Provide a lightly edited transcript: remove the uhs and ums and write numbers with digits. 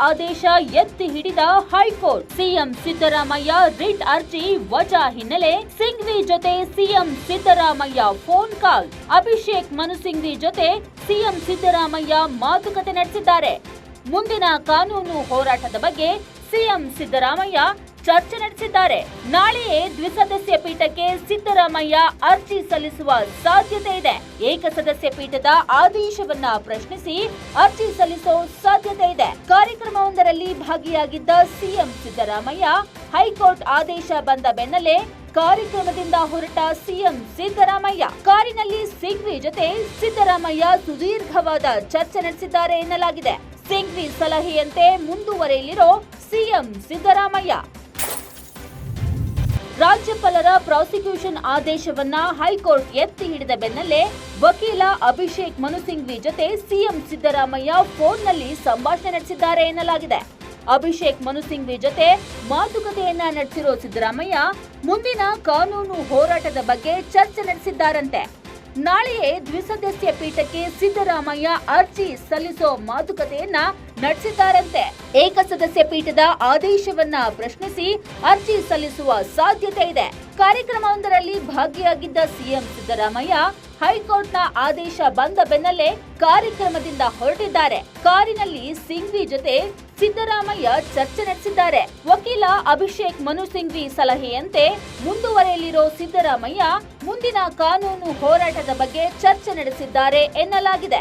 ಆದೇಶ ಎತ್ತಿ ಹಿಡಿದ ಹೈಕೋರ್ಟ್. ಸಿಎಂ ಸಿದ್ದರಾಮಯ್ಯ ರಿಟ್ ಅರ್ಜಿ ವಜಾ ಹಿನ್ನೆಲೆ ಸಿಂಘ್ವಿ ಜೊತೆ CM Siddaramaiah phone call. Abhishek Manu Singhvi ಜೊತೆ ಸಿಎಂ ಸಿದ್ದರಾಮಯ್ಯ ಮಾತುಕತೆ ನಡೆಸಿದ್ದಾರೆ. ಮುಂದಿನ ಕಾನೂನು ಹೋರಾಟದ ಬಗ್ಗೆ ಸಿಎಂ ಸಿದ್ದರಾಮಯ್ಯ ಚರ್ಚೆ ನಡೆಸಿದ್ದಾರೆ. ನಾಳೆಯೇ ದ್ವಿಸದಸ್ಯ ಪೀಠಕ್ಕೆ ಸಿದ್ದರಾಮಯ್ಯ ಅರ್ಜಿ ಸಲ್ಲಿಸುವ ಸಾಧ್ಯತೆ ಇದೆ. ಏಕಸದಸ್ಯ ಪೀಠದ ಆದೇಶವನ್ನ ಪ್ರಶ್ನಿಸಿ ಅರ್ಜಿ ಸಲ್ಲಿಸೋ ಸಾಧ್ಯತೆ ಇದೆ. ಕಾರ್ಯಕ್ರಮವೊಂದರಲ್ಲಿ ಭಾಗಿಯಾಗಿದ್ದ ಸಿಎಂ ಸಿದ್ದರಾಮಯ್ಯ ಹೈಕೋರ್ಟ್ ಆದೇಶ ಬಂದ ಬೆನ್ನಲ್ಲೇ ಕಾರ್ಯಕ್ರಮದಿಂದ ಹೊರಟ ಸಿಎಂ ಸಿದ್ದರಾಮಯ್ಯ ಕಾರಿನಲ್ಲಿ ಸಿಂಘ್ವಿ ಜೊತೆ ಸಿದ್ದರಾಮಯ್ಯ ಸುದೀರ್ಘವಾದ ಚರ್ಚೆ ನಡೆಸಿದ್ದಾರೆ ಎನ್ನಲಾಗಿದೆ. ಸಿಂಘ್ವಿ ಸಲಹೆಯಂತೆ ಮುಂದುವರೆಯಲಿರೋ ಸಿಎಂ ಸಿದ್ದರಾಮಯ್ಯ. ರಾಜ್ಯಪಾಲರ ಪ್ರಾಸಿಕ್ಯೂಷನ್ ಆದೇಶವನ್ನ ಹೈಕೋರ್ಟ್ ಎತ್ತಿ ಹಿಡಿದ ಬೆನ್ನಲ್ಲೇ ವಕೀಲ ಅಭಿಷೇಕ್ ಮನು ಸಿಂಘ್ವಿ ಜೊತೆ ಸಿಎಂ ಸಿದ್ದರಾಮಯ್ಯ ಫೋನ್ನಲ್ಲಿ ಸಂಭಾಷಣೆ ನಡೆಸಿದ್ದಾರೆ ಎನ್ನಲಾಗಿದೆ. ಅಭಿಷೇಕ್ ಮನು ಸಿಂಘ್ವಿ ಜೊತೆ ಮಾತುಕತೆಯನ್ನ ನಡೆಸಿರೋ ಸಿದ್ದರಾಮಯ್ಯ ಮುಂದಿನ ಕಾನೂನು ಹೋರಾಟದ ಬಗ್ಗೆ ಚರ್ಚೆ ನಡೆಸಿದ್ದಾರಂತೆ. ನಾಳೆಯೇ ದ್ವಿಸದಸ್ಯ ಪೀಠಕ್ಕೆ ಸಿದ್ದರಾಮಯ್ಯ ಅರ್ಜಿ ಸಲ್ಲಿಸೋ ಮಾತುಕತೆಯನ್ನ ನಡೆಸಿದ್ದಾರಂತೆ. ಏಕಸದಸ್ಯ ಪೀಠದ ಆದೇಶವನ್ನ ಪ್ರಶ್ನಿಸಿ ಅರ್ಜಿ ಸಲ್ಲಿಸುವ ಸಾಧ್ಯತೆ ಇದೆ. ಕಾರ್ಯಕ್ರಮವೊಂದರಲ್ಲಿ ಭಾಗಿಯಾಗಿದ್ದ ಸಿಎಂ ಸಿದ್ದರಾಮಯ್ಯ ಹೈಕೋರ್ಟ್ನ ಆದೇಶ ಬಂದ ಬೆನ್ನಲ್ಲೇ ಕಾರ್ಯಕ್ರಮದಿಂದ ಹೊರಟಿದ್ದಾರೆ. ಕಾರಿನಲ್ಲಿ ಸಿಂಘ್ವಿ ಜೊತೆ ಸಿದ್ದರಾಮಯ್ಯ ಚರ್ಚೆ ನಡೆಸಿದ್ದಾರೆ. ವಕೀಲ ಅಭಿಷೇಕ್ ಮನು ಸಿಂಘ್ವಿ ಸಲಹೆಯಂತೆ ಮುಂದುವರೆಯಲಿರೋ ಸಿದ್ದರಾಮಯ್ಯ ಮುಂದಿನ ಕಾನೂನು ಹೋರಾಟದ ಬಗ್ಗೆ ಚರ್ಚೆ ನಡೆಸಿದ್ದಾರೆ ಎನ್ನಲಾಗಿದೆ.